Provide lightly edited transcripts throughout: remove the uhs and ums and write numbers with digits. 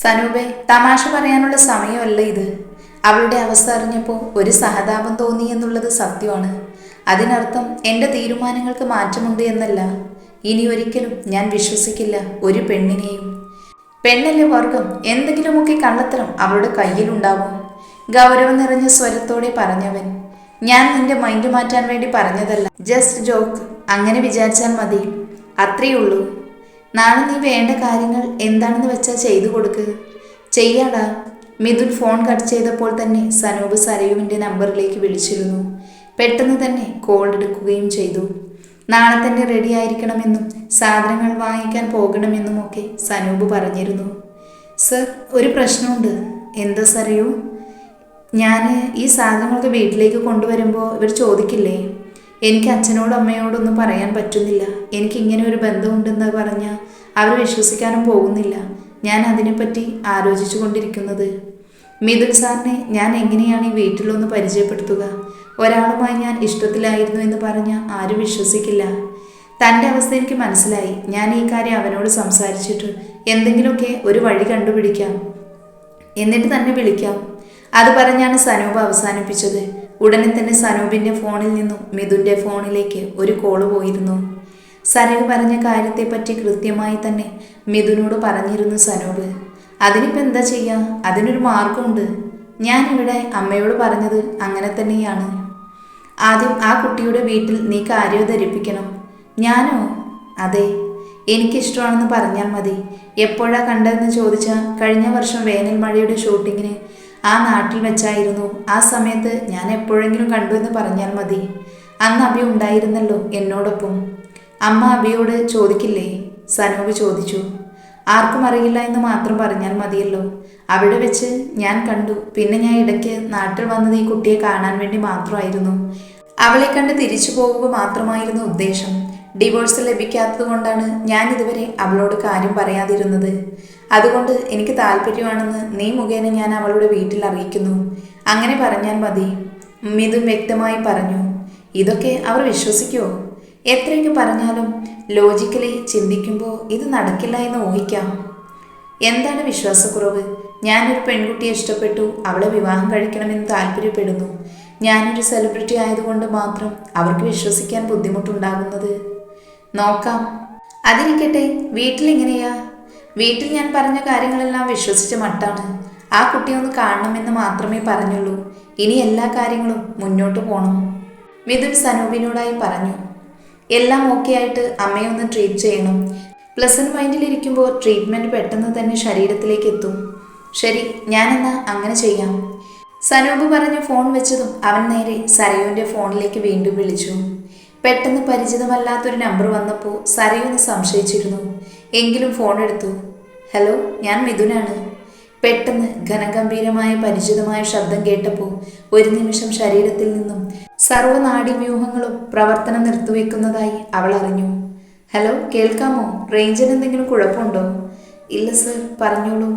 സനൂപെ, തമാശ പറയാനുള്ള സമയമല്ല ഇത്. അവളുടെ അവസ്ഥ അറിഞ്ഞപ്പോൾ ഒരു സഹതാപം തോന്നി എന്നുള്ളത് സത്യമാണ്. അതിനർത്ഥം എൻ്റെ തീരുമാനങ്ങൾക്ക് മാറ്റമുണ്ട് എന്നല്ല. ഇനി ഒരിക്കലും ഞാൻ വിശ്വസിക്കില്ല ഒരു പെണ്ണിനെയും. പെണ്ണല്ലേ വർഗം, എന്തെങ്കിലുമൊക്കെ കള്ളത്തരം അവളുടെ കയ്യിലുണ്ടാവും. ഗൗരവം നിറഞ്ഞ സ്വരത്തോടെ പറഞ്ഞവൻ. ഞാൻ നിന്റെ മൈൻഡ് മാറ്റാൻ വേണ്ടി പറഞ്ഞതല്ല, ജസ്റ്റ് ജോക്ക്. അങ്ങനെ വിചാരിച്ചാൽ മതി, അത്രയേ ഉള്ളൂ. നാളെ നീ വേണ്ട കാര്യങ്ങൾ എന്താണെന്ന് വെച്ചാൽ ചെയ്തു കൊടുക്ക്. ചെയ്യാടാ. മിഥുൻ ഫോൺ കട്ട് ചെയ്തപ്പോൾ തന്നെ സനൂപ് സരയുവിൻ്റെ നമ്പറിലേക്ക് വിളിച്ചിരുന്നു. പെട്ടെന്ന് തന്നെ കോൾ എടുക്കുകയും ചെയ്തു. നാളെ തന്നെ റെഡി ആയിരിക്കണമെന്നും സാധനങ്ങൾ വാങ്ങിക്കാൻ പോകണമെന്നുമൊക്കെ സനൂപ് പറഞ്ഞിരുന്നു. സർ, ഒരു പ്രശ്നമുണ്ട്. എന്താ സരയു? ഞാൻ ഈ സാധനങ്ങളൊക്കെ വീട്ടിലേക്ക് കൊണ്ടുവരുമ്പോൾ ഇവർ ചോദിക്കില്ലേ? എനിക്ക് അച്ഛനോടും അമ്മയോടൊന്നും പറയാൻ പറ്റുന്നില്ല. എനിക്കിങ്ങനെ ഒരു ബന്ധമുണ്ടെന്ന് പറഞ്ഞാൽ അവർ വിശ്വസിക്കാനും പോകുന്നില്ല. ഞാൻ അതിനെപ്പറ്റി ആലോചിച്ചു കൊണ്ടിരിക്കുന്നത്. മിഥുൻ സാറിനെ ഞാൻ എങ്ങനെയാണ് ഈ വീട്ടിലൊന്ന് പരിചയപ്പെടുത്തുക? ഒരാളുമായി ഞാൻ ഇഷ്ടത്തിലായിരുന്നു എന്ന് പറഞ്ഞാൽ ആരും വിശ്വസിക്കില്ല. തൻ്റെ അവസ്ഥ എനിക്ക് മനസ്സിലായി. ഞാൻ ഈ കാര്യം അവനോട് സംസാരിച്ചിട്ട് എന്തെങ്കിലുമൊക്കെ ഒരു വഴി കണ്ടുപിടിക്കാം, എന്നിട്ട് തന്നെ വിളിക്കാം. അത് പറഞ്ഞാണ് സനൂപ് അവസാനിപ്പിച്ചത്. ഉടനെ തന്നെ സനൂപിൻ്റെ ഫോണിൽ നിന്നും മിഥുൻ്റെ ഫോണിലേക്ക് ഒരു കോള് പോയിരുന്നു. സരയു പറഞ്ഞ കാര്യത്തെപ്പറ്റി കൃത്യമായി തന്നെ മിഥുനോട് പറഞ്ഞിരുന്നു സനൂപ്. അതിനിപ്പോൾ എന്താ ചെയ്യുക? അതിനൊരു മാർഗമുണ്ട്. ഞാനിവിടെ അമ്മയോട് പറഞ്ഞത് അങ്ങനെ തന്നെയാണ്. ആദ്യം ആ കുട്ടിയുടെ വീട്ടിൽ നീ കാര്യം ധരിപ്പിക്കണം. ഞാനോ? അതെ, എനിക്കിഷ്ടമാണെന്ന് പറഞ്ഞാൽ മതി. എപ്പോഴാണ് കണ്ടതെന്ന് ചോദിച്ചാൽ കഴിഞ്ഞ വർഷം വേനൽ മഴയുടെ ഷൂട്ടിങ്ങിന് ആ നാട്ടിൽ വെച്ചായിരുന്നു. ആ സമയത്ത് ഞാൻ എപ്പോഴെങ്കിലും കണ്ടു എന്ന് പറഞ്ഞാൽ മതി. അന്ന് അഭി ഉണ്ടായിരുന്നല്ലോ എന്നോടൊപ്പം. അമ്മ അഭിയോട് ചോദിക്കില്ലേ? സനൂപ് ചോദിച്ചു. ആർക്കും അറിയില്ല എന്ന് മാത്രം പറഞ്ഞാൽ മതിയല്ലോ. അവിടെ വെച്ച് ഞാൻ കണ്ടു. പിന്നെ ഞാൻ ഇടയ്ക്ക് നാട്ടിൽ വന്നത് ഈ കുട്ടിയെ കാണാൻ വേണ്ടി മാത്രമായിരുന്നു. അവളെ കണ്ട് തിരിച്ചു പോകുക മാത്രമായിരുന്നു ഉദ്ദേശം. ഡിവോഴ്സ് ലഭിക്കാത്തത് കൊണ്ടാണ് ഞാൻ ഇതുവരെ അവളോട് കാര്യം പറയാതിരുന്നത്. അതുകൊണ്ട് എനിക്ക് താല്പര്യമാണെന്ന് നീ മുഖേന ഞാൻ അവളുടെ വീട്ടിൽ അറിയിക്കുന്നു. അങ്ങനെ പറഞ്ഞാൽ മതി. മിഥുൻ വ്യക്തമായി പറഞ്ഞു. ഇതൊക്കെ അവർ വിശ്വസിക്കുമോ? എത്രയൊക്കെ പറഞ്ഞാലും ലോജിക്കലി ചിന്തിക്കുമ്പോൾ ഇത് നടക്കില്ല എന്ന് ഊഹിക്കാം. എന്താണ് വിശ്വാസക്കുറവ്? ഞാനൊരു പെൺകുട്ടിയെ ഇഷ്ടപ്പെട്ടു, അവളെ വിവാഹം കഴിക്കണമെന്ന് താല്പര്യപ്പെടുന്നു. ഞാനൊരു സെലിബ്രിറ്റി ആയതുകൊണ്ട് മാത്രം അവർക്ക് വിശ്വസിക്കാൻ ബുദ്ധിമുട്ടുണ്ടാകുന്നത് നോക്കാം. അതിരിക്കട്ടെ, വീട്ടിലെങ്ങനെയാ? വീട്ടിൽ ഞാൻ പറഞ്ഞ കാര്യങ്ങളെല്ലാം വിശ്വസിച്ച മട്ടാണ്. ആ കുട്ടിയെ ഒന്ന് കാണണമെന്ന് മാത്രമേ പറഞ്ഞുള്ളൂ. ഇനി എല്ലാ കാര്യങ്ങളും മുന്നോട്ട് പോകണം. മിഥുൻ സനൂപിനോടായി പറഞ്ഞു. എല്ലാം ഓക്കെ ആയിട്ട് അമ്മയെ ഒന്ന് ട്രീറ്റ് ചെയ്യണം. പ്ലസന്റ് മൈൻഡിലിരിക്കുമ്പോൾ ട്രീറ്റ്മെൻറ്റ് പെട്ടെന്ന് തന്നെ ശരീരത്തിലേക്ക് എത്തും. ശരി, ഞാനെന്നാ അങ്ങനെ ചെയ്യാം. സനൂപ് പറഞ്ഞ് ഫോൺ വെച്ചതും അവൻ നേരെ സരയുവിൻ്റെ ഫോണിലേക്ക് വീണ്ടും വിളിച്ചു. പെട്ടെന്ന് പരിചിതമല്ലാത്തൊരു നമ്പർ വന്നപ്പോൾ സരയു ഒന്ന് സംശയിച്ചിരുന്നു. എങ്കിലും ഫോൺ എടുത്തു. ഹലോ, ഞാൻ മിഥുനാണ്. പെട്ടെന്ന് ഘനഗംഭീരമായ പരിചിതമായ ശബ്ദം കേട്ടപ്പോൾ ഒരു നിമിഷം ശരീരത്തിൽ നിന്നും സർവ്വനാഡീവ്യൂഹങ്ങളും പ്രവർത്തനം നിർത്തിവെക്കുന്നതായി അവൾ അറിഞ്ഞു. ഹലോ, കേൾക്കാമോ? റേഞ്ചിന് എന്തെങ്കിലും കുഴപ്പമുണ്ടോ? ഇല്ല സർ, പറഞ്ഞോളൂ.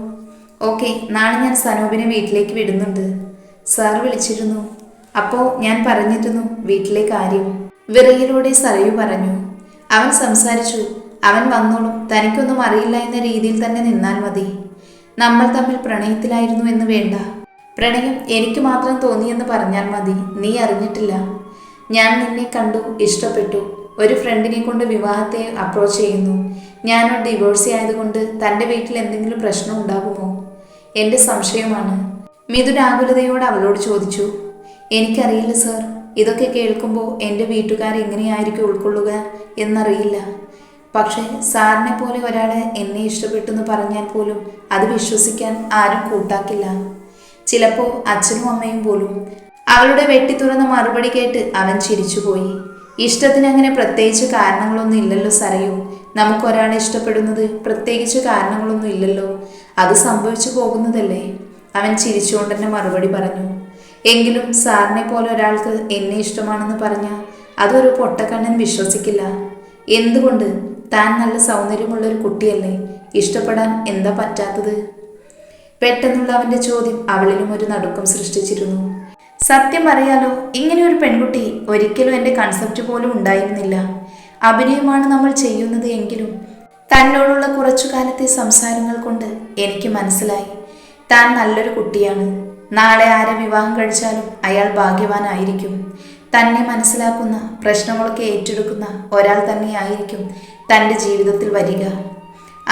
ഓക്കെ, നാളെ ഞാൻ സനൂപിനെ വീട്ടിലേക്ക് വിടുന്നുണ്ട്. സാർ വിളിച്ചിരുന്നു. അപ്പോൾ ഞാൻ പറഞ്ഞിരുന്നു വീട്ടിലെ കാര്യം. വിറയിലൂടെ സരയു പറഞ്ഞു. അവൻ സംസാരിച്ചു. അവൻ വന്നോളും. തനിക്കൊന്നും അറിയില്ല എന്ന രീതിയിൽ തന്നെ നിന്നാൽ മതി. നമ്മൾ തമ്മിൽ പ്രണയത്തിലായിരുന്നു എന്ന് വേണ്ട. പ്രണയം എനിക്ക് മാത്രം തോന്നിയെന്ന് പറഞ്ഞാൽ മതി. നീ അറിഞ്ഞിട്ടില്ല. ഞാൻ നിന്നെ കണ്ടു, ഇഷ്ടപ്പെട്ടു. ഒരു ഫ്രണ്ടിനെ കൊണ്ട് വിവാഹത്തെ അപ്രോച്ച് ചെയ്യുന്നു. ഞാനൊരു ഡിവോഴ്സി ആയതുകൊണ്ട് തൻ്റെ വീട്ടിൽ എന്തെങ്കിലും പ്രശ്നം ഉണ്ടാകുമോ? എൻ്റെ സംശയമാണ്. മിഥുൻ ആകുലതയോട് അവളോട് ചോദിച്ചു. എനിക്കറിയില്ല സർ. ഇതൊക്കെ കേൾക്കുമ്പോൾ എൻ്റെ വീട്ടുകാർ എങ്ങനെയായിരിക്കും ഉൾക്കൊള്ളുക എന്നറിയില്ല. പക്ഷേ സാറിനെ പോലെ ഒരാൾ എന്നെ ഇഷ്ടപ്പെട്ടെന്ന് പറഞ്ഞാൽ പോലും അത് വിശ്വസിക്കാൻ ആരും കൂട്ടാക്കില്ല. ചിലപ്പോൾ അച്ഛനും അമ്മയും പോലും. അവളുടെ വെട്ടിത്തുറന്ന മറുപടി കേട്ട് അവൻ ചിരിച്ചുപോയി. ഇഷ്ടത്തിന് അങ്ങനെ പ്രത്യേകിച്ച് കാരണങ്ങളൊന്നും ഇല്ലല്ലോ സരയു. നമുക്കൊരാളെ ഇഷ്ടപ്പെടുന്നത് പ്രത്യേകിച്ച് കാരണങ്ങളൊന്നും ഇല്ലല്ലോ. അത് സംഭവിച്ചു പോകുന്നതല്ലേ. അവൻ ചിരിച്ചുകൊണ്ട് തന്നെ മറുപടി പറഞ്ഞു. എങ്കിലും സാറിനെ പോലെ ഒരാൾക്ക് എന്നെ ഇഷ്ടമാണെന്ന് പറഞ്ഞാൽ അതൊരു പൊട്ടക്കണ്ണൻ വിശ്വസിക്കില്ല. എന്തുകൊണ്ട്? താൻ നല്ല സൗന്ദര്യമുള്ളൊരു കുട്ടിയല്ലേ. ഇഷ്ടപ്പെടാൻ എന്താ പറ്റാത്തത്? പെട്ടെന്നുള്ള അവൻ്റെ ചോദ്യം അവളിലും ഒരു നടുക്കം സൃഷ്ടിച്ചിരുന്നു. സത്യം അറിയാലോ, ഇങ്ങനെ ഒരു പെൺകുട്ടി ഒരിക്കലും എൻ്റെ കൺസെപ്റ്റ് പോലും ഉണ്ടായിരുന്നില്ല. അഭിനയമാണ് നമ്മൾ ചെയ്യുന്നത് എങ്കിലും തന്നോടുള്ള കുറച്ചു കാലത്തെ സംസാരങ്ങൾ കൊണ്ട് എനിക്ക് മനസ്സിലായി താൻ നല്ലൊരു കുട്ടിയാണ്. നാളെ ആരെ വിവാഹം കഴിച്ചാലും അയാൾ ഭാഗ്യവാനായിരിക്കും. തന്നെ മനസ്സിലാക്കുന്ന, പ്രശ്നങ്ങളൊക്കെ ഏറ്റെടുക്കുന്ന ഒരാൾ തന്നെയായിരിക്കും തൻ്റെ ജീവിതത്തിൽ വരിക.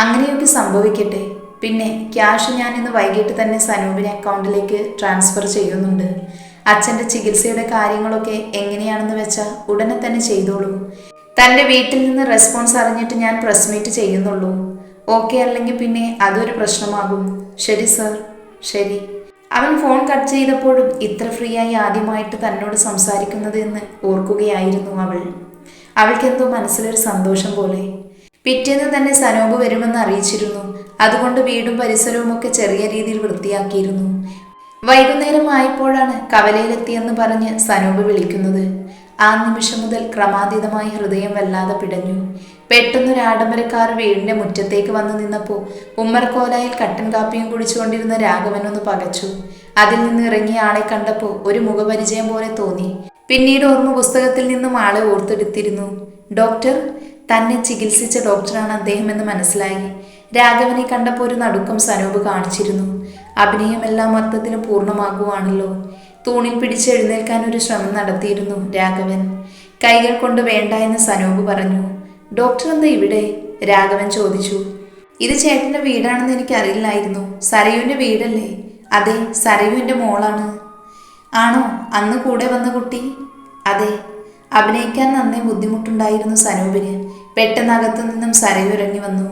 അങ്ങനെയൊക്കെ സംഭവിക്കട്ടെ. പിന്നെ ക്യാഷ് ഞാൻ ഇന്ന് വൈകിട്ട് തന്നെ സനൂപിൻ്റെ അക്കൗണ്ടിലേക്ക് ട്രാൻസ്ഫർ ചെയ്യുന്നുണ്ട്. അച്ഛൻ്റെ ചികിത്സയുടെ കാര്യങ്ങളൊക്കെ എങ്ങനെയാണെന്ന് വെച്ചാൽ ഉടനെ തന്നെ ചെയ്തോളൂ. തൻ്റെ വീട്ടിൽ നിന്ന് റെസ്പോൺസ് അറിഞ്ഞിട്ട് ഞാൻ പ്രസ് മീറ്റ് ചെയ്യുന്നുള്ളൂ. ഓക്കെ അല്ലെങ്കിൽ പിന്നെ അതൊരു പ്രശ്നമാകും. ശരി സർ. ശരി. അവൻ ഫോൺ കട്ട് ചെയ്തപ്പോഴും ഇത്ര ഫ്രീ ആയി ആദ്യമായിട്ട് തന്നോട് സംസാരിക്കുന്നത് എന്ന് ഓർക്കുകയായിരുന്നു അവൾ. അവൾക്കെന്തോ മനസ്സിലൊരു സന്തോഷം പോലെ. പിറ്റേന്ന് തന്നെ സനൂപ് വരുമെന്ന് അറിയിച്ചിരുന്നു. അതുകൊണ്ട് വീടും പരിസരവും ഒക്കെ ചെറിയ രീതിയിൽ വൃത്തിയാക്കിയിരുന്നു. വൈകുന്നേരം ആയപ്പോഴാണ് കവലയിലെത്തിയെന്ന് പറഞ്ഞ് സനൂപ് വിളിക്കുന്നത്. ആ നിമിഷം മുതൽ ക്രമാതീതമായി ഹൃദയം വല്ലാതെ പിടഞ്ഞു. പെട്ടെന്നൊരു ആഡംബരക്കാർ വീടിന്റെ മുറ്റത്തേക്ക് വന്നു നിന്നപ്പോൾ ഉമ്മർക്കോലായിൽ കട്ടൻ കാപ്പിയും കുടിച്ചുകൊണ്ടിരുന്ന രാഘവൻ ഒന്ന് പകച്ചു. അതിൽ നിന്ന് ഇറങ്ങിയ ആളെ കണ്ടപ്പോൾ ഒരു മുഖപരിചയം പോലെ തോന്നി. പിന്നീട് ഓർമ്മ പുസ്തകത്തിൽ നിന്നും ആളെ ഓർത്തെടുത്തിരുന്നു. ഡോക്ടർ, തന്നെ ചികിത്സിച്ച ഡോക്ടറാണ് അദ്ദേഹം എന്ന് മനസ്സിലായി. രാഘവനെ കണ്ടപ്പോൾ ഒരു നടുക്കം സനൂപ് കാണിച്ചിരുന്നു. അഭിനയമെല്ലാം അർത്ഥത്തിലും പൂർണ്ണമാകുവാണല്ലോ. തൂണിൽ പിടിച്ച് എഴുന്നേൽക്കാൻ ഒരു ശ്രമം നടത്തിയിരുന്നു രാഘവൻ. കൈകൾ കൊണ്ട് വേണ്ട എന്ന് സനൂപ് പറഞ്ഞു. ഡോക്ടർ എന്താ ഇവിടെ? രാഘവൻ ചോദിച്ചു. ഇത് ചേട്ടൻ്റെ വീടാണെന്ന് എനിക്കറിയില്ലായിരുന്നു. സരയുവിൻ്റെ വീടല്ലേ? അതെ, സരയു എൻ്റെ മോളാണ്. ആണോ? അന്ന് കൂടെ വന്ന കുട്ടി? അതെ. അഭിനയിക്കാൻ നന്നേ ബുദ്ധിമുട്ടുണ്ടായിരുന്നു സനൂപിന്. പെട്ടെന്ന് അകത്തു നിന്നും സരയു ഇറങ്ങി വന്നു.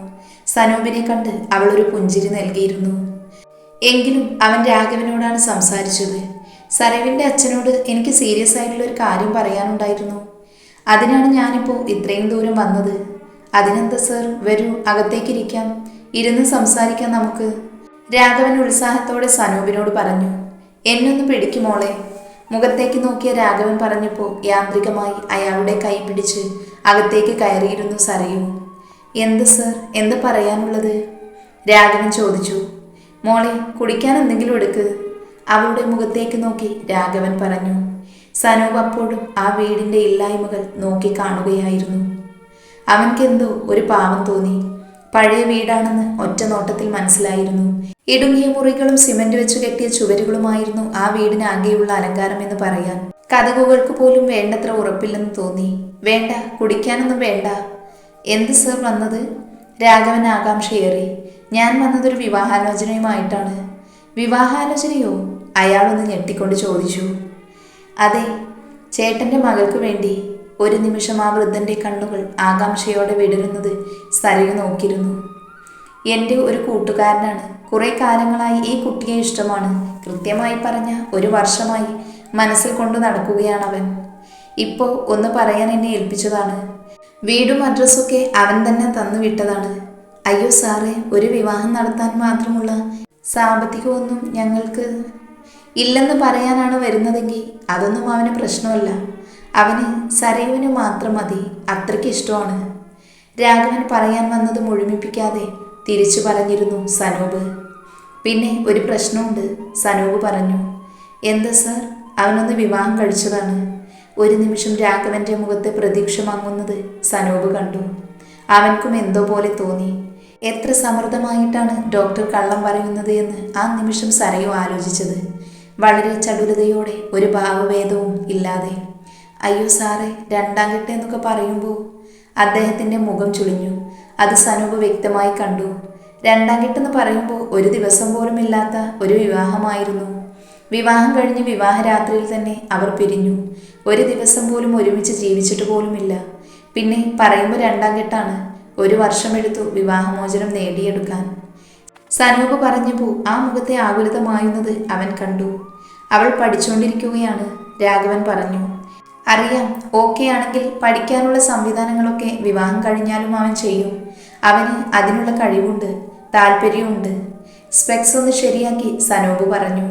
സനൂപിനെ കണ്ട് അവളൊരു പുഞ്ചിരി നൽകിയിരുന്നു. എങ്കിലും അവൻ രാഘവനോടാണ് സംസാരിച്ചത്. സരയുവിൻ്റെ അച്ഛനോട് എനിക്ക് സീരിയസ് ആയിട്ടുള്ള ഒരു കാര്യം പറയാനുണ്ടായിരുന്നു. അതിനാണ് ഞാനിപ്പോൾ ഇത്രയും ദൂരം വന്നത്. അതിനെന്താ സർ, വരൂ, അകത്തേക്കിരിക്കാം, ഇരുന്ന് സംസാരിക്കാം നമുക്ക്. രാഘവൻ ഉത്സാഹത്തോടെ സനൂപിനോട് പറഞ്ഞു. എന്നൊന്ന് പിടിക്കുമോളെ. മുഖത്തേക്ക് നോക്കിയ രാഘവൻ പറഞ്ഞപ്പോൾ യാന്ത്രികമായി അയാളുടെ കൈ പിടിച്ച് അകത്തേക്ക് കയറിയിരുന്നു സരയു. എന്ത് സർ, എന്ത് പറയാനുള്ളത്? രാഘവൻ ചോദിച്ചു. മോളെ, കുടിക്കാൻ എന്തെങ്കിലും എടുക്ക്. അവളുടെ മുഖത്തേക്ക് നോക്കി രാഘവൻ പറഞ്ഞു. സനൂപ് അപ്പോഴും ആ വീടിൻ്റെ ഇല്ലായ്മകൾ നോക്കി കാണുകയായിരുന്നു. അവൻക്കെന്തോ ഒരു പാവം തോന്നി. പഴയ വീടാണെന്ന് ഒറ്റ നോട്ടത്തിൽ മനസ്സിലായിരുന്നു. ഇടുങ്ങിയ മുറികളും സിമന്റ് വെച്ച് കെട്ടിയ ചുവരുകളുമായിരുന്നു ആ വീടിനാകെയുള്ള അലങ്കാരം എന്ന് പറയാൻ. കതകുകൾക്ക് പോലും വേണ്ടത്ര ഉറപ്പില്ലെന്ന് തോന്നി. വേണ്ട, കുടിക്കാനൊന്നും വേണ്ട. എന്ത് സർ വന്നത്? രാഘവൻ ആകാംക്ഷയേറി. ഞാൻ വന്നതൊരു വിവാഹാലോചനയുമായിട്ടാണ്. വിവാഹാലോചനയോ? അയാളൊന്ന് ഞെട്ടിക്കൊണ്ട് ചോദിച്ചു. അതെ, ചേട്ടൻ്റെ മകൾക്ക് വേണ്ടി. ഒരു നിമിഷം ആ വൃദ്ധൻ്റെ കണ്ണുകൾ ആകാംക്ഷയോടെ വിടരുന്നത് സരയു നോക്കിയിരുന്നു. എൻ്റെ ഒരു കൂട്ടുകാരനാണ്. കുറേ കാലങ്ങളായി ഈ കുട്ടിയെ ഇഷ്ടമാണ്. കൃത്യമായി പറഞ്ഞ 1 വർഷമായി മനസ്സിൽ കൊണ്ടു നടക്കുകയാണവൻ. ഇപ്പോൾ ഒന്ന് പറയാൻ എന്നെ ഏൽപ്പിച്ചതാണ്. വീടും അഡ്രസ്സൊക്കെ അവൻ തന്നെ തന്നു വിട്ടതാണ്. അയ്യോ സാറേ, ഒരു വിവാഹം നടത്താൻ മാത്രമുള്ള സാമ്പത്തികമൊന്നും ഞങ്ങൾക്ക് ഇല്ലെന്ന് പറയാനാണ് വരുന്നതെങ്കിൽ അതൊന്നും അവന് പ്രശ്നമല്ല. അവന് സരയുവിന് മാത്രം മതി. അത്രയ്ക്ക് ഇഷ്ടമാണ്. രാഘവൻ പറയാൻ വന്നത് മുഴുമിപ്പിക്കാതെ തിരിച്ചു പറഞ്ഞിരുന്നു സനൂപ്. പിന്നെ ഒരു പ്രശ്നമുണ്ട്, സനൂപ് പറഞ്ഞു. എന്താ സർ? അവനൊന്ന് വിവാഹം കഴിച്ചതാണ്. ഒരു നിമിഷം രാഘവൻ്റെ മുഖത്തെ പ്രതീക്ഷ മങ്ങുന്നത് സനൂപ് കണ്ടു. അവൻക്കും എന്തോ പോലെ തോന്നി. എത്ര സമൃദ്ധമായിട്ടാണ് ഡോക്ടർ കള്ളം പറയുന്നത് എന്ന് ആ നിമിഷം സരയു ആലോചിച്ചത്. വളരെ ചടുലതയോടെ, ഒരു ഭാവഭേദവും ഇല്ലാതെ. അയ്യോ സാറേ, 2ാം കെട്ട് എന്നൊക്കെ പറയുമ്പോൾ അദ്ദേഹത്തിൻ്റെ മുഖം ചുളിഞ്ഞു. അത് സനൂപ് വ്യക്തമായി കണ്ടു. 2ാം കെട്ടെന്ന് പറയുമ്പോൾ ഒരു ദിവസം പോലും ഇല്ലാത്ത ഒരു വിവാഹമായിരുന്നു. വിവാഹം കഴിഞ്ഞ് വിവാഹരാത്രിയിൽ തന്നെ അവർ പിരിഞ്ഞു. ഒരു ദിവസം പോലും ഒരുമിച്ച് ജീവിച്ചിട്ട് പോലുമില്ല. പിന്നെ പറയുമ്പോൾ 2ാം കെട്ടാണ്. 1 വർഷമെടുത്തു വിവാഹമോചനം നേടിയെടുക്കാൻ. സനൂപ് പറഞ്ഞപ്പോൾ ആ മുഖത്തെ ആകുലതമായുന്നത് അവൻ കണ്ടു. അവൾ പഠിച്ചുകൊണ്ടിരിക്കുകയാണ്, രാഘവൻ പറഞ്ഞു. അറിയാം, ഓക്കെ ആണെങ്കിൽ പഠിക്കാനുള്ള സംവിധാനങ്ങളൊക്കെ വിവാഹം കഴിഞ്ഞാലും അവൻ ചെയ്യും. അവന് അതിനുള്ള കഴിവുണ്ട്, താല്പര്യമുണ്ട്. സ്പെക്സ് ഒന്ന് ശരിയാക്കി സനൂപ് പറഞ്ഞു.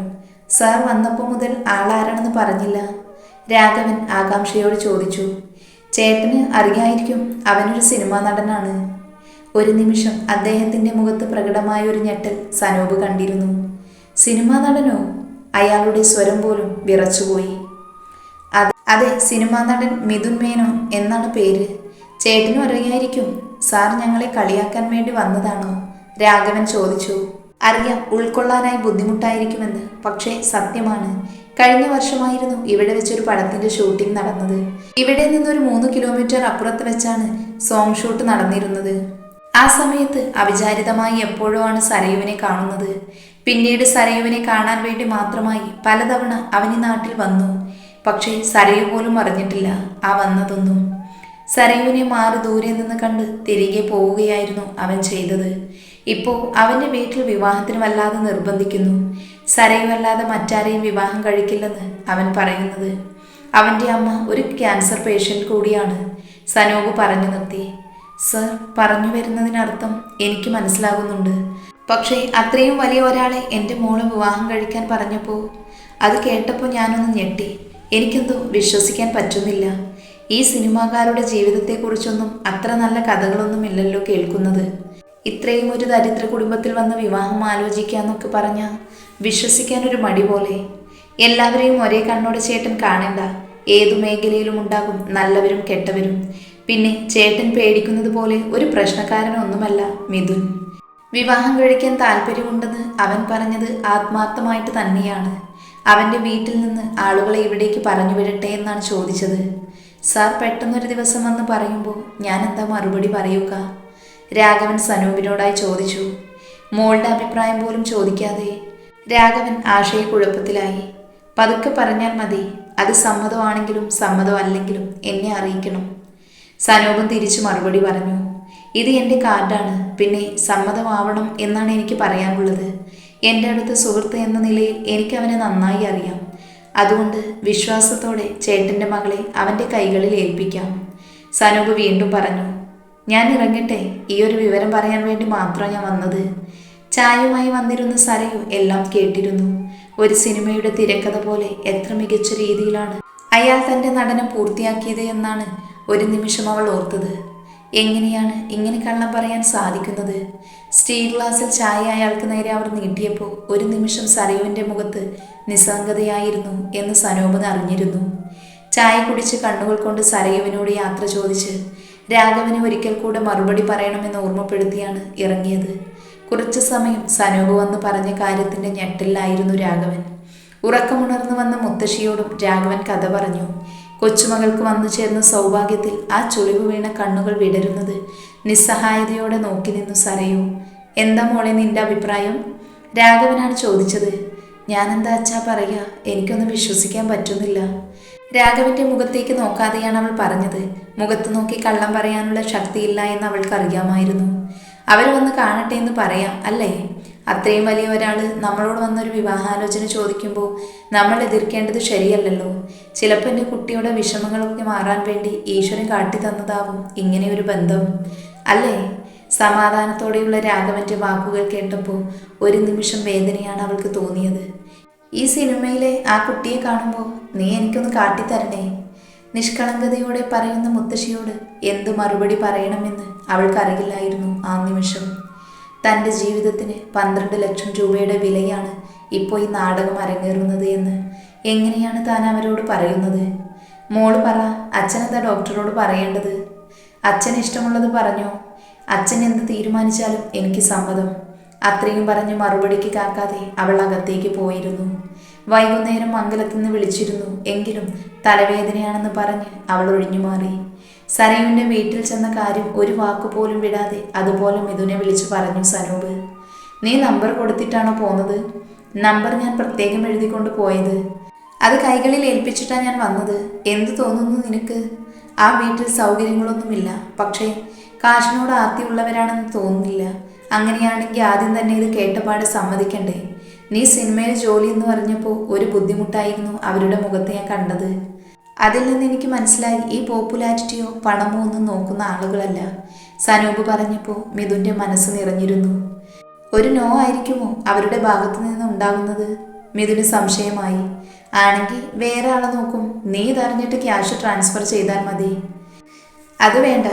സാർ വന്നപ്പോൾ മുതൽ ആളാരാണെന്ന് പറഞ്ഞില്ല. രാഘവൻ ആകാംക്ഷയോട് ചോദിച്ചു. ചേട്ടന് അറിയായിരിക്കും, അവനൊരു സിനിമാ നടനാണ്. ഒരു നിമിഷം അദ്ദേഹത്തിൻ്റെ മുഖത്ത് പ്രകടമായ ഒരു ഞെട്ടൽ സനൂപ് കണ്ടിരുന്നു. സിനിമാ നടനോ? അയാളുടെ സ്വരം പോലും വിറച്ചുപോയി. അതെ, സിനിമാ നടൻ മിഥുൻ മേനോൻ എന്നാണ് പേര്. ചേട്ടനും അറിയായിരിക്കും. സാർ ഞങ്ങളെ കളിയാക്കാൻ വേണ്ടി വന്നതാണോ? രാഘവൻ ചോദിച്ചു. അറിയാം, ഉൾക്കൊള്ളാനായി ബുദ്ധിമുട്ടായിരിക്കുമെന്ന്. പക്ഷേ സത്യമാണ്. കഴിഞ്ഞ വർഷമായിരുന്നു ഇവിടെ വെച്ചൊരു പടത്തിന്റെ ഷൂട്ടിംഗ് നടന്നത്. ഇവിടെ നിന്നൊരു 3 കിലോമീറ്റർ അപ്പുറത്ത് വെച്ചാണ് സോങ് ഷൂട്ട് നടന്നിരുന്നത്. ആ സമയത്ത് അവിചാരിതമായി എപ്പോഴോ ആണ് സരയുവിനെ കാണുന്നത്. പിന്നീട് സരയുവിനെ കാണാൻ വേണ്ടി മാത്രമായി പലതവണ അവൻ ഈ നാട്ടിൽ വന്നു. പക്ഷേ സരയു പോലും അറിഞ്ഞിട്ടില്ല ആ വന്നതൊന്നും. സരയുവിനെ മാറി ദൂരെ നിന്ന് കണ്ട് തിരികെ പോവുകയായിരുന്നു അവൻ ചെയ്തത്. ഇപ്പോൾ അവൻ്റെ വീട്ടിൽ വിവാഹത്തിന് വല്ലാതെ നിർബന്ധിക്കുന്നു. സരയു അല്ലാതെ മറ്റാരെയും വിവാഹം കഴിക്കില്ലെന്ന് അവൻ പറയുന്നത്. അവൻ്റെ അമ്മ ഒരു ക്യാൻസർ പേഷ്യൻ്റ് കൂടിയാണ്. സനൂപ് പറഞ്ഞു നിർത്തി. സർ, പറഞ്ഞു വരുന്നതിനർത്ഥം എനിക്ക് മനസ്സിലാകുന്നുണ്ട്. പക്ഷേ അത്രയും വലിയ ഒരാളെ എൻ്റെ മോളെ വിവാഹം കഴിക്കാൻ പറഞ്ഞപ്പോൾ അത് കേട്ടപ്പോൾ ഞാനൊന്ന് ഞെട്ടി. എനിക്കെന്തോ വിശ്വസിക്കാൻ പറ്റുന്നില്ല. ഈ സിനിമാക്കാരുടെ ജീവിതത്തെക്കുറിച്ചൊന്നും അത്ര നല്ല കഥകളൊന്നുമില്ലല്ലോ കേൾക്കുന്നത്. ഇത്രയും ഒരു ദരിദ്ര കുടുംബത്തിൽ വന്ന് വിവാഹം ആലോചിക്കാന്നൊക്കെ പറഞ്ഞാൽ വിശ്വസിക്കാൻ ഒരു മടി പോലെ. എല്ലാവരെയും ഒരേ കണ്ണോടെ ചേട്ടൻ കാണണ്ട. ഏതു മേഖലയിലും ഉണ്ടാകും നല്ലവരും കെട്ടവരും. പിന്നെ ചേട്ടൻ പേടിക്കുന്നത് പോലെ ഒരു പ്രശ്നക്കാരനൊന്നുമല്ല മിഥുൻ. വിവാഹം കഴിക്കാൻ താല്പര്യമുണ്ടെന്ന് അവൻ പറഞ്ഞത് ആത്മാർത്ഥമായിട്ട് തന്നെയാണ്. അവൻ്റെ വീട്ടിൽ നിന്ന് ആളുകളെ ഇവിടേക്ക് പറഞ്ഞു വിടട്ടെ എന്നാണ് ചോദിച്ചത്. സാർ പെട്ടെന്നൊരു ദിവസം വന്ന് പറയുമ്പോൾ ഞാൻ എന്താ മറുപടി പറയുക? രാഘവൻ സനൂപിനോടായി ചോദിച്ചു. മോളുടെ അഭിപ്രായം പോലും ചോദിക്കാതെ. രാഘവൻ ആശയക്കുഴപ്പത്തിലായി. പതുക്കെ പറഞ്ഞാൽ മതി. അത് സമ്മതമാണെങ്കിലും സമ്മതമല്ലെങ്കിലും എന്നെ അറിയിക്കണം. സനൂപും തിരിച്ചു മറുപടി പറഞ്ഞു. ഇത് എൻ്റെ കാർഡാണ്. പിന്നെ സമ്മതമാവണം എന്നാണ് എനിക്ക് പറയാനുള്ളത്. എൻ്റെ അടുത്ത സുഹൃത്ത് എന്ന നിലയിൽ എനിക്ക് അവനെ നന്നായി അറിയാം. അതുകൊണ്ട് വിശ്വാസത്തോടെ ചേട്ടൻ്റെ മകളെ അവൻ്റെ കൈകളിൽ ഏൽപ്പിക്കാം. സനൂപ് വീണ്ടും പറഞ്ഞു. ഞാൻ ഇറങ്ങട്ടെ. ഈ ഒരു വിവരം പറയാൻ വേണ്ടി മാത്രം ഞാൻ വന്നത്. ചായയുമായി വന്നിരുന്ന സരയു എല്ലാം കേട്ടിരുന്നു. ഒരു സിനിമയുടെ തിരക്കഥ പോലെ എത്ര മികച്ച രീതിയിലാണ് അയാൾ തൻ്റെ നടനം പൂർത്തിയാക്കിയത് എന്നാണ് ഒരു നിമിഷം അവൾ ഓർത്തത്. എങ്ങനെയാണ് ഇങ്ങനെ കള്ളം പറയാൻ സാധിക്കുന്നത്? സ്റ്റീൽ ഗ്ലാസിൽ ചായ അയാൾക്ക് നേരെ അവർ നീട്ടിയപ്പോൾ ഒരു നിമിഷം സരയുവിൻ്റെ മുഖത്ത് നിസ്സംഗതയായിരുന്നു എന്ന് സനൂപ് അറിഞ്ഞിരുന്നു. ചായ കുടിച്ച് കണ്ണുകൾ കൊണ്ട് സരയുവിനോട് യാത്ര ചോദിച്ച് രാഘവന് ഒരിക്കൽ കൂടെ മറുപടി പറയണമെന്ന് ഓർമ്മപ്പെടുത്തിയാണ് ഇറങ്ങിയത്. കുറച്ചു സമയം സനൂപ് വന്ന് പറഞ്ഞ കാര്യത്തിൻ്റെ ഞെട്ടലിലായിരുന്നു രാഘവൻ. ഉറക്കമുണർന്നു വന്ന മുത്തശ്ശിയോടും രാഘവൻ കഥ പറഞ്ഞു. കൊച്ചുമകൾക്ക് വന്നു ചേർന്ന സൗഭാഗ്യത്തിൽ ആ ചുളിവ് വീണ കണ്ണുകൾ വിടരുന്നത് നിസ്സഹായതയോടെ നോക്കി നിന്നു സരയു. എന്താ മോളെ നിന്റെ അഭിപ്രായം? രാഘവനാണ് ചോദിച്ചത്. ഞാനെന്താ അച്ഛാ പറയുക? എനിക്കൊന്നും വിശ്വസിക്കാൻ പറ്റുന്നില്ല. രാഘവന്റെ മുഖത്തേക്ക് നോക്കാതെയാണ് അവൾ പറഞ്ഞത്. മുഖത്ത് നോക്കി കള്ളം പറയാനുള്ള ശക്തിയില്ല എന്ന് അവൾക്ക് അറിയാമായിരുന്നു. അവർ വന്ന് കാണട്ടെ എന്ന് പറയാം അല്ലേ? അത്രയും വലിയ ഒരാൾ നമ്മളോട് വന്നൊരു വിവാഹാലോചന ചോദിക്കുമ്പോൾ നമ്മൾ എതിർക്കേണ്ടത് ശരിയല്ലല്ലോ. ചിലപ്പോൾ എൻ്റെ കുട്ടിയുടെ വിഷമങ്ങളൊക്കെ മാറാൻ വേണ്ടി ഈശ്വരൻ കാട്ടിത്തന്നതാവും ഇങ്ങനെ ഒരു ബന്ധം അല്ലേ? സമാധാനത്തോടെയുള്ള രാഘവന്റെ വാക്കുകൾ കേട്ടപ്പോൾ ഒരു നിമിഷം വേദനയാണ് അവൾക്ക് തോന്നിയത്. ഈ സിനിമയിലെ ആ കുട്ടിയെ കാണുമ്പോൾ നീ എനിക്കൊന്ന് കാട്ടിത്തരണേ. നിഷ്കളങ്കതയോടെ പറയുന്ന മുത്തശ്ശിയോട് എന്ത് മറുപടി പറയണമെന്ന് അവൾക്കറിയില്ലായിരുന്നു ആ നിമിഷം. തൻ്റെ ജീവിതത്തിന് 12 ലക്ഷം രൂപയുടെ വിലയാണ് ഇപ്പോൾ ഈ നാടകം അരങ്ങേറുന്നത് എന്ന് എങ്ങനെയാണ് താൻ അവരോട് പറയുന്നത്? മോള് പറ, അച്ഛനെന്താ ഡോക്ടറോട് പറയേണ്ടത്? അച്ഛൻ ഇഷ്ടമുള്ളത് പറഞ്ഞോ. അച്ഛൻ എന്ത് തീരുമാനിച്ചാലും എനിക്ക് സമ്മതം. അത്രയും പറഞ്ഞ് മറുപടിക്ക് കാക്കാതെ അവൾ അകത്തേക്ക് പോയിരുന്നു. വൈകുന്നേരം മംഗലത്തു നിന്ന് വിളിച്ചിരുന്നു. എങ്കിലും തലവേദനയാണെന്ന് പറഞ്ഞ് അവൾ ഒഴിഞ്ഞു മാറി. സരയുവിൻ്റെ വീട്ടിൽ ചെന്ന കാര്യം ഒരു വാക്കുപോലും വിടാതെ അതുപോലെ മിഥുനെ വിളിച്ചു പറഞ്ഞു സനൂപ്. നീ നമ്പർ കൊടുത്തിട്ടാണോ പോന്നത്? നമ്പർ ഞാൻ പ്രത്യേകം എഴുതിക്കൊണ്ട് പോയത്. അത് കൈകളിൽ ഏൽപ്പിച്ചിട്ടാണ് ഞാൻ വന്നത്. എന്തു തോന്നുന്നു നിനക്ക്? ആ വീട്ടിൽ സൗകര്യങ്ങളൊന്നുമില്ല. പക്ഷേ കാശിനോട് ആർത്തിയുള്ളവരാണെന്ന് തോന്നുന്നില്ല. അങ്ങനെയാണെങ്കിൽ ആദ്യം തന്നെ ഇത് കേട്ടപാടെ സമ്മതിക്കണ്ടേ? നീ സിനിമയിൽ ജോലി എന്ന് പറഞ്ഞപ്പോൾ ഒരു ബുദ്ധിമുട്ടായിരുന്നു അവരുടെ മുഖത്ത് ഞാൻ കണ്ടത്. അതിൽ നിന്ന് എനിക്ക് മനസ്സിലായി ഈ പോപ്പുലാരിറ്റിയോ പണമോ ഒന്നും നോക്കുന്ന ആളുകളല്ല. സനൂപ് പറഞ്ഞപ്പോൾ മിഥുൻ്റെ മനസ്സ് നിറഞ്ഞിരുന്നു. ഒരു നോ ആയിരിക്കുമോ അവരുടെ ഭാഗത്തു നിന്ന് ഉണ്ടാകുന്നത്? മിഥുന് സംശയമായി. ആണെങ്കിൽ വേറെ ആളെ നോക്കും. നീ ഇതറിഞ്ഞിട്ട് ക്യാഷ് ട്രാൻസ്ഫർ ചെയ്താൽ മതി. അത് വേണ്ട.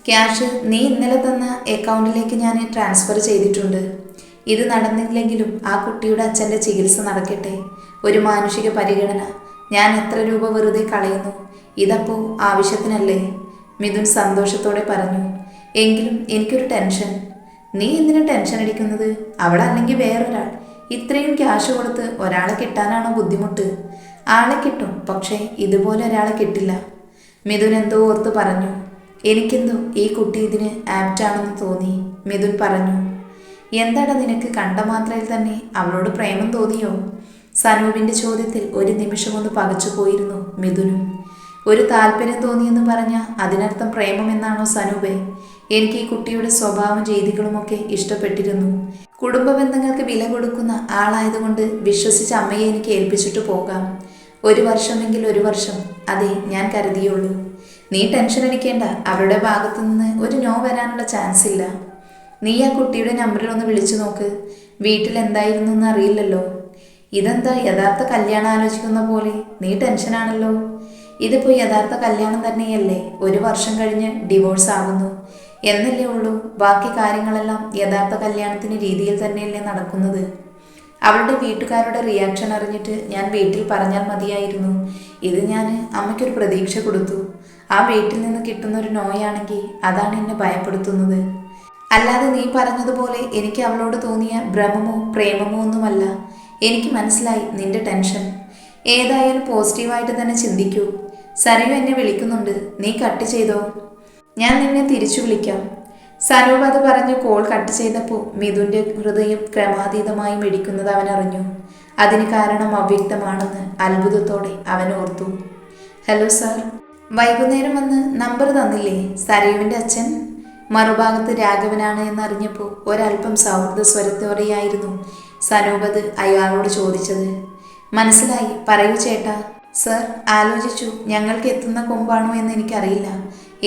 ക്യാഷ് നീ ഇന്നലെ തന്ന അക്കൗണ്ടിലേക്ക് ഞാൻ ട്രാൻസ്ഫർ ചെയ്തിട്ടുണ്ട്. ഇത് നടന്നില്ലെങ്കിലും ആ കുട്ടിയുടെ അച്ഛൻ്റെ ചികിത്സ നടക്കട്ടെ. ഒരു മാനുഷിക പരിഗണന. ഞാൻ എത്ര രൂപ വെറുതെ കളയുന്നു. ഇതപ്പോൾ ആവശ്യത്തിനല്ലേ? മിഥുൻ സന്തോഷത്തോടെ പറഞ്ഞു. എങ്കിലും എനിക്കൊരു ടെൻഷൻ. നീ എന്തിനാ ടെൻഷൻ അടിക്കുന്നത്? അവളല്ലെങ്കിൽ വേറൊരാൾ. ഇത്രയും ക്യാഷ് കൊടുത്ത് ഒരാളെ കിട്ടാനാണോ ബുദ്ധിമുട്ട്? ആളെ കിട്ടും, പക്ഷേ ഇതുപോലെ ഒരാളെ കിട്ടില്ല. മിഥുൻ എന്തോ ഓർത്ത് പറഞ്ഞു. എനിക്കെന്തോ ഈ കുട്ടി ഇതിന് ആപ്റ്റാണെന്ന് തോന്നി. മിഥുൻ പറഞ്ഞു. എന്താടാ നിനക്ക് കണ്ട മാത്രയിൽ തന്നെ അവളോട് പ്രേമം തോന്നിയോ? സനൂപിന്റെ ചോദ്യത്തിൽ ഒരു നിമിഷം ഒന്ന് പകച്ചു പോയിരുന്നു മിഥുനും. ഒരു താല്പര്യം തോന്നിയെന്ന് പറഞ്ഞ അതിനർത്ഥം പ്രേമം എന്നാണോ സനൂപേ? എനിക്ക് ഈ കുട്ടിയുടെ സ്വഭാവം രീതികളുമൊക്കെ ഇഷ്ടപ്പെട്ടിരുന്നു. കുടുംബ ബന്ധങ്ങൾക്ക് വില കൊടുക്കുന്ന ആളായതുകൊണ്ട് വിശ്വസിച്ച് അമ്മയെ എനിക്ക് ഏൽപ്പിച്ചിട്ട് പോകാം. 1 വർഷമെങ്കിൽ 1 വർഷം, അതെ ഞാൻ കരുതിയുള്ളൂ. നീ ടെൻഷൻ അടിക്കേണ്ട. അവരുടെ ഭാഗത്തു നിന്ന് ഒരു നോ വരാനുള്ള ചാൻസ് ഇല്ല. നീ ആ കുട്ടിയുടെ നമ്പറിൽ ഒന്ന് വിളിച്ചു നോക്ക്. വീട്ടിൽ എന്തായിരുന്നു എന്ന് അറിയില്ലല്ലോ. ഇതെന്താ യഥാർത്ഥ കല്യാണം ആലോചിക്കുന്ന പോലെ? നീ ടെൻഷനാണല്ലോ. ഇതിപ്പോൾ യഥാർത്ഥ കല്യാണം തന്നെയല്ലേ? 1 വർഷം കഴിഞ്ഞ് ഡിവോഴ്സ് ആകുന്നു എന്നല്ലേ ഉള്ളൂ. ബാക്കി കാര്യങ്ങളെല്ലാം യഥാർത്ഥ കല്യാണത്തിന് രീതിയിൽ തന്നെയല്ലേ നടക്കുന്നത്. അവളുടെ വീട്ടുകാരുടെ റിയാക്ഷൻ അറിഞ്ഞിട്ട് ഞാൻ വീട്ടിൽ പറഞ്ഞാൽ മതിയായിരുന്നു. ഇത് ഞാൻ അമ്മയ്ക്കൊരു പ്രതീക്ഷ കൊടുത്തു. ആ വീട്ടിൽ നിന്ന് കിട്ടുന്ന ഒരു നോയാണെങ്കിൽ അതാണ് എന്നെ ഭയപ്പെടുത്തുന്നത്. അല്ലാതെ നീ പറഞ്ഞതുപോലെ എനിക്ക് അവളോട് തോന്നിയ ഭ്രമമോ പ്രേമമോ ഒന്നുമല്ല. എനിക്ക് മനസ്സിലായി നിന്റെ ടെൻഷൻ. ഏതായാലും പോസിറ്റീവായിട്ട് തന്നെ ചിന്തിക്കൂ. സരയു എന്നെ വിളിക്കുന്നുണ്ട്, നീ കട്ട് ചെയ്തോ? ഞാൻ നിന്നെ തിരിച്ചു വിളിക്കാം. സനൂപ് അത് പറഞ്ഞ് കോൾ കട്ട് ചെയ്തപ്പോൾ മിഥുൻ്റെ ഹൃദയം ക്രമാതീതമായി മിടിക്കുന്നത് അവൻ അറിഞ്ഞു. അതിന് കാരണം അവ്യക്തമാണെന്ന് അത്ഭുതത്തോടെ അവൻ ഓർത്തു. ഹലോ സാർ, വൈകുന്നേരം വന്ന് നമ്പർ തന്നില്ലേ സരയുവിൻ്റെ അച്ഛൻ? മറുഭാഗത്ത് രാഘവനാണ് എന്നറിഞ്ഞപ്പോൾ ഒരല്പം സൗഹൃദ സ്വരത്തോടെയായിരുന്നു സനൂപ് അത് അയാളോട് ചോദിച്ചത്. മനസ്സിലായി, പറയൂ ചേട്ടാ. സർ, ആലോചിച്ചു. ഞങ്ങൾക്ക് എത്തുന്ന കൊമ്പാണോ എന്ന് എനിക്കറിയില്ല.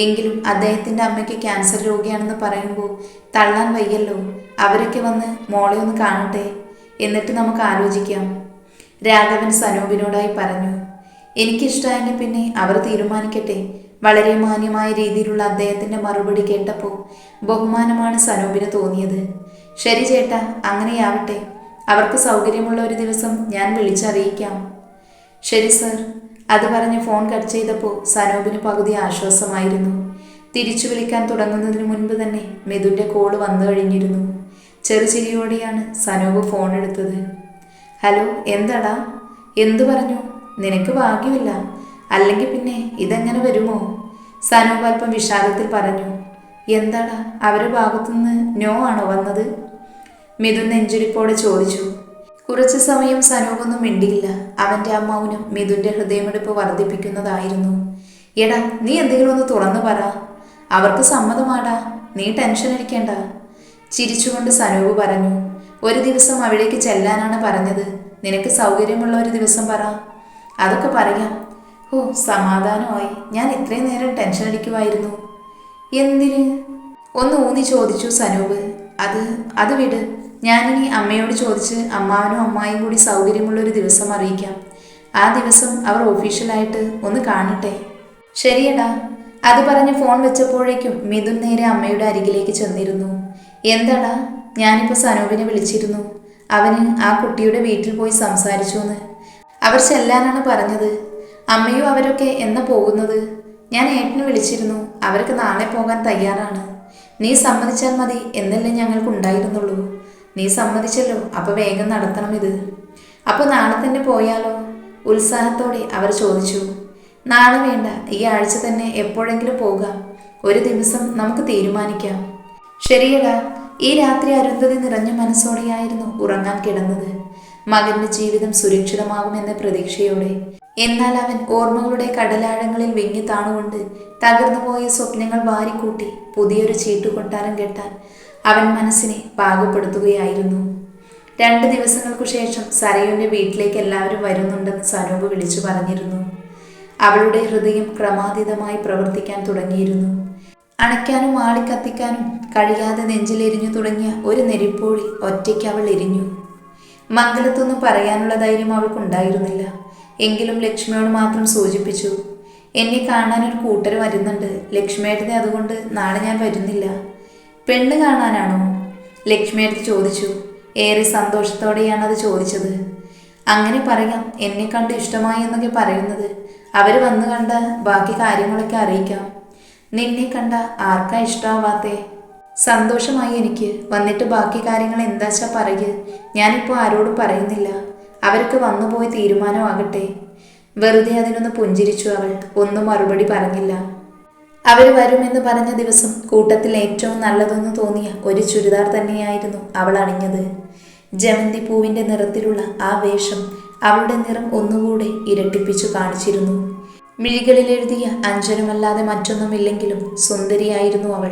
എങ്കിലും അദ്ദേഹത്തിൻ്റെ അമ്മയ്ക്ക് ക്യാൻസർ രോഗിയാണെന്ന് പറയുമ്പോൾ തള്ളാൻ വയ്യല്ലോ. അവരൊക്കെ വന്ന് മോളെ ഒന്ന് കാണട്ടെ, എന്നിട്ട് നമുക്ക് ആലോചിക്കാം. രാഘവൻ സനൂപിനോടായി പറഞ്ഞു. എനിക്കിഷ്ടമായെങ്കിൽ പിന്നെ അവർ തീരുമാനിക്കട്ടെ. വളരെ മാന്യമായ രീതിയിലുള്ള അദ്ദേഹത്തിൻ്റെ മറുപടി കേട്ടപ്പോൾ ബഹുമാനമാണ് സനൂപിന് തോന്നിയത്. ശരി ചേട്ടാ, അങ്ങനെയാവട്ടെ. അവർക്ക് സൗകര്യമുള്ള ഒരു ദിവസം ഞാൻ വിളിച്ചറിയിക്കാം. ശരി സർ. അത് പറഞ്ഞ് ഫോൺ കട്ട് ചെയ്തപ്പോൾ സനൂപിന് പകുതി ആശ്വാസമായിരുന്നു. തിരിച്ചു വിളിക്കാൻ തുടങ്ങുന്നതിന് മുൻപ് തന്നെ മിഥുൻ്റെ കോള് വന്നു കഴിഞ്ഞിരുന്നു. ചെറുചിരിയോടെയാണ് സനൂപ് ഫോൺ എടുത്തത്. ഹലോ, എന്താടാ? എന്തു പറഞ്ഞു? നിനക്ക് ഭാഗ്യമില്ല, അല്ലെങ്കിൽ പിന്നെ ഇതെങ്ങനെ വരുമോ? സനൂപ് അല്പം വിഷാദത്തിൽ പറഞ്ഞു. എന്താടാ, അവരുടെ ഭാഗത്തുനിന്ന് നോ ആണോ വന്നത്? മിഥുൻ നെഞ്ചുരിപ്പോടെ ചോദിച്ചു. കുറച്ചു സമയം സനൂപൊന്നും മിണ്ടിയില്ല. അവൻ്റെ ആ മൗനം മിഥുൻ്റെ ഹൃദയമെടുപ്പ് വർദ്ധിപ്പിക്കുന്നതായിരുന്നു. എടാ, നീ എന്തെങ്കിലും ഒന്ന് തുറന്നു പറ. അവർക്ക് സമ്മതമാടാ, നീ ടെൻഷൻ അടിക്കേണ്ട. ചിരിച്ചുകൊണ്ട് സനൂപ് പറഞ്ഞു. ഒരു ദിവസം അവിടേക്ക് ചെല്ലാനാണ് പറഞ്ഞത്. നിനക്ക് സൗകര്യമുള്ള ഒരു ദിവസം പറ. അതൊക്കെ പറയാം. ഓ, സമാധാനമായി. ഞാൻ ഇത്രയും നേരം ടെൻഷൻ അടിക്കുമായിരുന്നു. എന്തിന്? ഒന്ന് ഊന്നി ചോദിച്ചു സനൂപ്. അത് വിട്. ഞാനിനി അമ്മയോട് ചോദിച്ച് അമ്മാവനും അമ്മായും കൂടി സൗകര്യമുള്ളൊരു ദിവസം അറിയിക്കാം. ആ ദിവസം അവർ ഒഫീഷ്യലായിട്ട് ഒന്ന് കാണട്ടെ. ശരിയടാ. അത് പറഞ്ഞ് ഫോൺ വെച്ചപ്പോഴേക്കും മിഥുൻ നേരെ അമ്മയുടെ അരികിലേക്ക് ചെന്നിരുന്നു. എന്താടാ? ഞാനിപ്പോൾ സനൂപിനെ വിളിച്ചിരുന്നു. അവന് ആ കുട്ടിയുടെ വീട്ടിൽ പോയി സംസാരിച്ചു എന്ന്. അവർ ചെല്ലാനാണ് പറഞ്ഞത്. അമ്മയും അവരൊക്കെ എന്നാ പോകുന്നത്? ഞാൻ ഏട്ടനെ വിളിച്ചിരുന്നു. അവർക്ക് നാളെ പോകാൻ തയ്യാറാണ്. നീ സമ്മതിച്ചാൽ മതി എന്നല്ലേ ഞങ്ങൾക്കുണ്ടായിരുന്നുള്ളൂ. നീ സമ്മതിച്ചല്ലോ, അപ്പോൾ വേഗം നടത്തണം ഇത്. അപ്പോൾ നാളെ തന്നെ പോയാലോ? ഉത്സാഹത്തോടെ അവർ ചോദിച്ചു. നാളെ വേണ്ട, ഈ ആഴ്ച തന്നെ എപ്പോഴെങ്കിലും പോകാം. ഒരു ദിവസം നമുക്ക് തീരുമാനിക്കാം. ശരിയടാ. ഈ രാത്രി അരുന്ധതി നിറഞ്ഞ മനസ്സോടെയായിരുന്നു ഉറങ്ങാൻ കിടന്നത്. മകന്റെ ജീവിതം സുരക്ഷിതമാകുമെന്ന പ്രതീക്ഷയോടെ. എന്നാൽ അവൻ ഓർമ്മകളുടെ കടലാഴങ്ങളിൽ വിങ്ങി താണുകൊണ്ട് തകർന്നുപോയ സ്വപ്നങ്ങൾ വാരിക്കൂട്ടി പുതിയൊരു ചീട്ടുകൊട്ടാരം കെട്ടാൻ അവൻ മനസ്സിനെ പാകപ്പെടുത്തുകയായിരുന്നു. 2 ദിവസങ്ങൾക്കു ശേഷം സരയുവിൻ്റെ വീട്ടിലേക്ക് എല്ലാവരും വരുന്നുണ്ടെന്ന് സനൂപ് വിളിച്ചു പറഞ്ഞിരുന്നു. അവളുടെ ഹൃദയം ക്രമാതീതമായി പ്രവർത്തിക്കാൻ തുടങ്ങിയിരുന്നു. അണയ്ക്കാനും ആളിക്കത്തിക്കാനും കഴിയാതെ നെഞ്ചിലെരിഞ്ഞു തുടങ്ങിയ ഒരു നെരിപ്പോഴി ഒറ്റയ്ക്ക് അവൾ എരിഞ്ഞു. മംഗലത്തൊന്നും പറയാനുള്ള ധൈര്യം അവൾക്കുണ്ടായിരുന്നില്ല. എങ്കിലും ലക്ഷ്മിയോട് മാത്രം സൂചിപ്പിച്ചു. എന്നെ കാണാനൊരു കൂട്ടർ വരുന്നുണ്ട് ലക്ഷ്മിയേട്ടനെ, അതുകൊണ്ട് നാളെ ഞാൻ വരുന്നില്ല. പെണ്ണ് കാണാനാണോ? ലക്ഷ്മിയേട്ടത്തി ചോദിച്ചു. ഏറെ സന്തോഷത്തോടെയാണ് അത് ചോദിച്ചത്. അങ്ങനെ പറയാം. എന്നെ കണ്ട് ഇഷ്ടമായി എന്നൊക്കെ പറയുന്നത്. അവർ വന്നു കണ്ട ബാക്കി കാര്യങ്ങളൊക്കെ അറിയിക്കാം. നിന്നെ കണ്ട ആർക്കാ ഇഷ്ടമാവാത്തേ? സന്തോഷമായി എനിക്ക്. വന്നിട്ട് ബാക്കി കാര്യങ്ങൾ എന്താച്ചാ പറയുക. ഞാനിപ്പോൾ ആരോടും പറയുന്നില്ല. അവർക്ക് വന്നുപോയി തീരുമാനമാകട്ടെ. വെറുതെ അതിനൊന്ന് പുഞ്ചിരിച്ചു അവൾ. ഒന്നും മറുപടി പറഞ്ഞില്ല. അവർ വരുമെന്ന് പറഞ്ഞ ദിവസം കൂട്ടത്തിൽ ഏറ്റവും നല്ലതെന്ന് തോന്നിയ ഒരു ചുരിദാർ തന്നെയായിരുന്നു അവൾ അണിഞ്ഞത്. ജമന്തി പൂവിൻ്റെ നിറത്തിലുള്ള ആ വേഷം അവളുടെ നിറം ഒന്നുകൂടെ ഇരട്ടിപ്പിച്ചു കാണിച്ചിരുന്നു. മിഴികളിൽ എഴുതിയ അഞ്ജനമല്ലാതെ മറ്റൊന്നുമില്ലെങ്കിലും സുന്ദരിയായിരുന്നു അവൾ.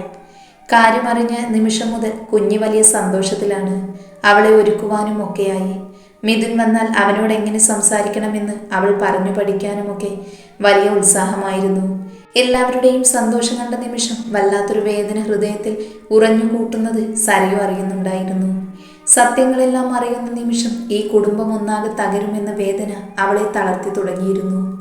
കാര്യമറിഞ്ഞ നിമിഷം മുതൽ കുഞ്ഞു വലിയ സന്തോഷത്തിലാണ്. അവളെ ഒരുക്കുവാനും ഒക്കെയായി. മിഥുൻ വന്നാൽ അവനോട് എങ്ങനെ സംസാരിക്കണമെന്ന് അവൾ പറഞ്ഞു പഠിക്കാനുമൊക്കെ വലിയ ഉത്സാഹമായിരുന്നു. എല്ലാവരുടെയും സന്തോഷം കണ്ട നിമിഷം വല്ലാത്തൊരു വേദന ഹൃദയത്തിൽ ഉറഞ്ഞു കൂട്ടുന്നത് സരയു അറിയുന്നുണ്ടായിരുന്നു. സത്യങ്ങളെല്ലാം അറിയുന്ന നിമിഷം ഈ കുടുംബം ഒന്നാകെ തകരുമെന്ന വേദന അവളെ തളർത്തി തുടങ്ങിയിരുന്നു.